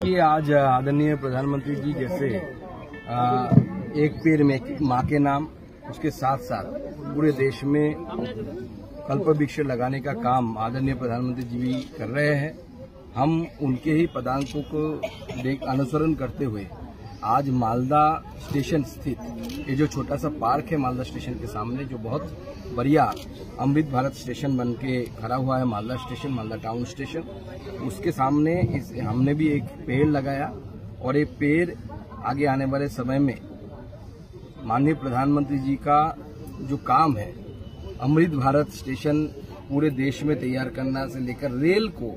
देखिए, आज आदरणीय प्रधानमंत्री जी जैसे एक पेड़ में माँ के नाम, उसके साथ साथ पूरे देश में कल्प वृक्ष लगाने का काम आदरणीय प्रधानमंत्री जी भी कर रहे हैं। हम उनके ही पदांकों को अनुसरण करते हुए आज मालदा स्टेशन स्थित ये जो छोटा सा पार्क है मालदा स्टेशन के सामने, जो बहुत बढ़िया अमृत भारत स्टेशन बन के खड़ा हुआ है, Malda station, Malda town station, उसके सामने हमने भी एक पेड़ लगाया। और ये पेड़ आगे आने वाले समय में माननीय प्रधानमंत्री जी का जो काम है, अमृत भारत स्टेशन पूरे देश में तैयार करना से लेकर रेल को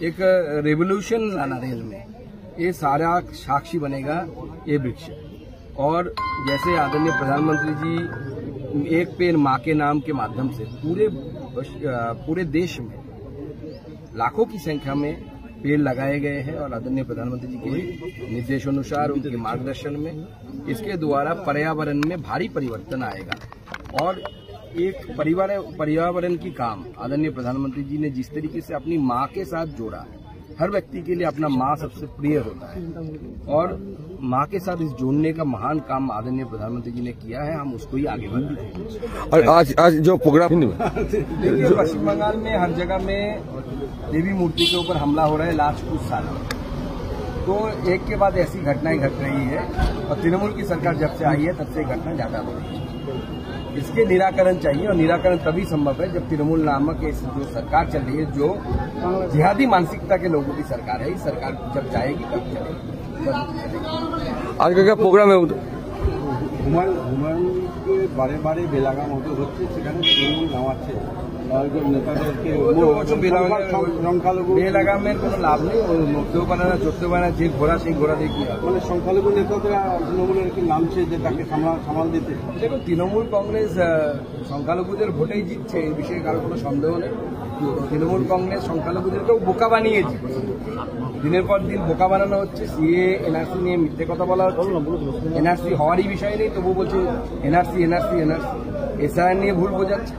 एक रेवोल्यूशन लाना रेल में, ये सारा साक्षी बनेगा ये वृक्ष। और जैसे आदरणीय प्रधानमंत्री जी एक पेड़ माँ के नाम के माध्यम से पूरे देश में लाखों की संख्या में पेड़ लगाए गए हैं और आदरणीय प्रधानमंत्री जी के निर्देशानुसार उनके मार्गदर्शन में इसके द्वारा पर्यावरण में भारी परिवर्तन आएगा। और एक पर्यावरण की काम आदरणीय प्रधानमंत्री जी ने जिस तरीके से अपनी माँ के साथ जोड़ा, हर व्यक्ति के लिए अपना माँ सबसे प्रिय होता है और माँ के साथ इस जोड़ने का महान काम आदरणीय प्रधानमंत्री जी ने किया है, हम उसको ही आगे बढ़ते। और आज जो प्रोग्राम देखिए, पश्चिम बंगाल में हर जगह में देवी मूर्ति के ऊपर हमला हो रहा है लास्ट कुछ सालों में, तो एक के बाद ऐसी घटनाएं घट रही है और तृणमूल की सरकार जब से आई है तब से घटना ज्यादा हो रही है। इसके निराकरण चाहिए और निराकरण तभी संभव है जब तृणमूल नामक जो सरकार चल रही है, जो जिहादी मानसिकता के लोगों की सरकार है, इस सरकार जब जाएगी तब चलेगी। आज का क्या प्रोग्राम है? হুমায়ুন বারে বারে বেলাগাম হতে হচ্ছে, সেখানে তৃণমূল নামাচ্ছে নেতাদেরকে সংখ্যালঘু বেলাগামের কোনো লাভ নেই, নড়তেও পারে না, চড়তেও পারে না, যে ঘোড়া সেই ঘোড়া দেখি মানে সংখ্যালঘু নেতারা তৃণমূলের কি নামছে যে তাকে সামাল দিতে। দেখুন, তৃণমূল কংগ্রেস সংখ্যালঘুদের ভোটেই জিতছে, এই বিষয়ে কারো কোনো সন্দেহ নেই। তৃণমূল কংগ্রেস সংখ্যালঘুদেরকেও বোকা বানিয়ে জিতছে, দিনের পর দিন বোকা বানানো হচ্ছে। সিএ এনআরসি নিয়ে মিথ্যে কথা বলা হচ্ছে, এনআরসি হওয়ারই বিষয় নেই তবু বলছে এনআরসি এনআরসি এনআরসি। এসআইআর নিয়ে ভুল বোঝাচ্ছে,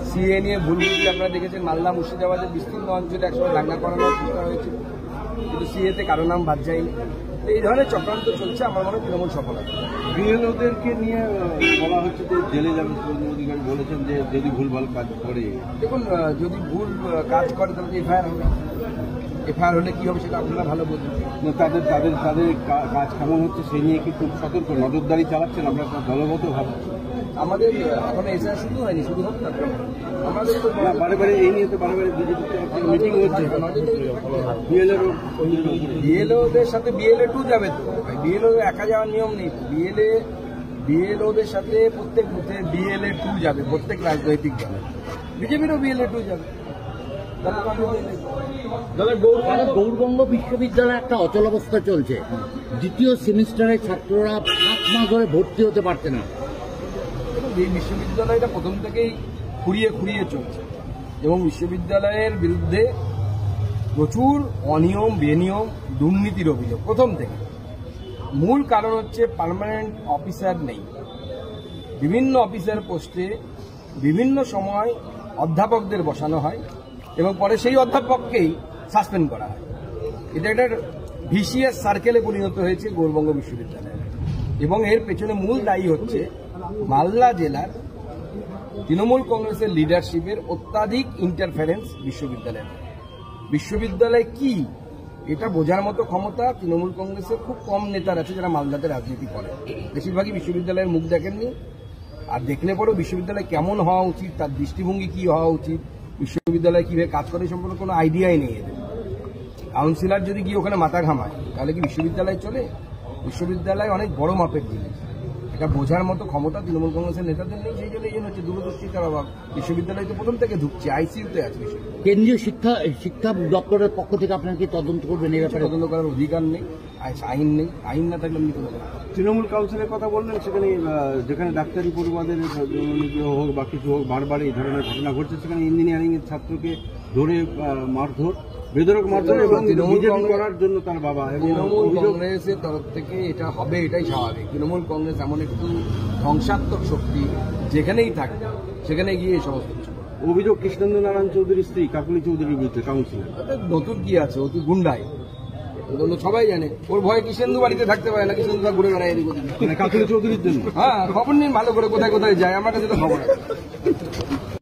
সিএ নিয়ে ভুল বুঝতে আপনারা দেখেছেন মালদা মুর্শিদাবাদের বিস্তীর্ণ অঞ্চলে একসময় দাঙ্গা করানোর চেষ্টা হয়েছিল, কিন্তু সিএতে কারো নাম বাদ যায়নি। এই ধরনের চক্রান্ত চলছে, আমার মনে হয় তৃণমূল সফল হবে। বিএলওদেরকে নিয়ে বলা হচ্ছে যে জেলে যাবে, শুভেন্দু অধিকারী বলেছেন যে যদি ভুলভাল কাজ করে। দেখুন, যদি ভুল কাজ করে তাহলে এফআইআর হবে, এফআইআর হলে কি হবে সেটা আপনারা ভালো বলছেন। তাদের তাদের তাদের কাজ কেমন হচ্ছে সেই নিয়ে কি খুব সতর্ক নজরদারি চালাচ্ছেন আপনারা দলগতভাবে? আমাদের এখন এসআইআর শুরু হয়নি, শুরু হোক তারপরে আমাদের তো বারে বারে এই নিয়ে তো বারে বারে বিজেপিতে মিটিং হচ্ছে, বিএলওদের সাথে বিএলএ 2 যাবে, তো বিএলও একা যাওয়ার নিয়ম নেই। বিএলওদের সাথে প্রত্যেক বুথে বিএলএ 2 যাবে, প্রত্যেক রাজনৈতিক দলে, বিজেপিরও বিএলএ 2 যাবে। গৌরবঙ্গ বিশ্ববিদ্যালয়ে একটা অচলাবস্থা চলছে, দ্বিতীয় সেমিস্টারের ছাত্ররা 5 মাস ধরে ভর্তি হতে পারছে না। এই বিশ্ববিদ্যালয়টা প্রথম থেকেই খুঁড়িয়ে খুঁড়িয়ে চলছে এবং বিশ্ববিদ্যালয়ের বিরুদ্ধে প্রচুর অনিয়ম, বেনিয়ম, দুর্নীতির অভিযোগ প্রথম থেকে। মূল কারণ হচ্ছে পার্মানেন্ট অফিসার নেই, বিভিন্ন অফিসার পোস্টে বিভিন্ন সময় অধ্যাপকদের বসানো হয় এবং পরে সেই অধ্যাপককেই সাসপেন্ড করা হয়। এটা একটা ভিসিএস সার্কেলে পরিণত হয়েছে গৌরবঙ্গ বিশ্ববিদ্যালয় এবং এর পেছনে মূল দায়ী হচ্ছে মালদা জেলার তৃণমূল কংগ্রেসের লিডারশিপের অত্যাধিক ইন্টারফারেন্স। বিশ্ববিদ্যালয় কি এটা বোঝার মতো ক্ষমতা তৃণমূল কংগ্রেসের খুব কম নেতার আছে যারা মালদাতে রাজনীতি করে। বেশিরভাগই বিশ্ববিদ্যালয়ের মুখ দেখেননি, আর দেখলে পরেও বিশ্ববিদ্যালয় কেমন হওয়া উচিত, তার দৃষ্টিভঙ্গি কি হওয়া উচিত, বিশ্ববিদ্যালয় কিভাবে কাজ করে সম্পর্কে কোনো আইডিয়াই নেই এদের। কাউন্সিলর যদি গিয়ে ওখানে মাথা ঘামায় তাহলে কি বিশ্ববিদ্যালয় চলে? বিশ্ববিদ্যালয় অনেক বড় মাপের জিনিস, এটা বোঝার মতো ক্ষমতা তৃণমূল কংগ্রেসের নেতাদের নেই। সেই জন্য এই জন্য হচ্ছে দূরদর্শিতার অভাব। বিশ্ববিদ্যালয় তো প্রথম থেকে ঢুকছে, আইসিইউতে আছে। কেন্দ্রীয় শিক্ষা দপ্তরের পক্ষ থেকে আপনারা কি তদন্ত করবেন? এই ব্যাপারে তদন্ত করার অধিকার নেই, আইন নেই, আইন না থাকলে আমি কোনো। তৃণমূল কাউন্সিলের কথা বললেন, সেখানে যেখানে ডাক্তারি পড়ুয়াদের হোক বা কিছু হোক বারবার এই ধরনের ঘটনা ঘটছে, সেখানে ইঞ্জিনিয়ারিং এর ছাত্রকে ধরে মারধর, বেধড়ক মারধর এবং বিজেপি করার জন্য তার বাবা। তৃণমূল কংগ্রেসের তরফ থেকে এটা হবে, এটাই স্বাভাবিক। তৃণমূল কংগ্রেস এমন একটু ধ্বংসাত্মক শক্তি, যেখানেই থাকবে সেখানে গিয়ে এই সমস্ত কিছু। অভিযোগ কৃষ্ণেন্দ্র নারায়ণ চৌধুরীর স্ত্রী কাকুলি চৌধুরীর বিরুদ্ধে কাউন্সিলর। নতুন কি আছে, অতি গুন্ডাই। বললো সবাই জানে, ওর ভয়ে কিষেন্দু বাড়িতে থাকতে পারে না, কিষেন্দু ঘুরে বেড়ায় এদিক ওদিক। মানে কাকুলি চৌধুরীর জন্য। হ্যাঁ, খবর নিন ভালো করে কোথায় কোথায় যায়, আমার কাছে তো খবর আছে।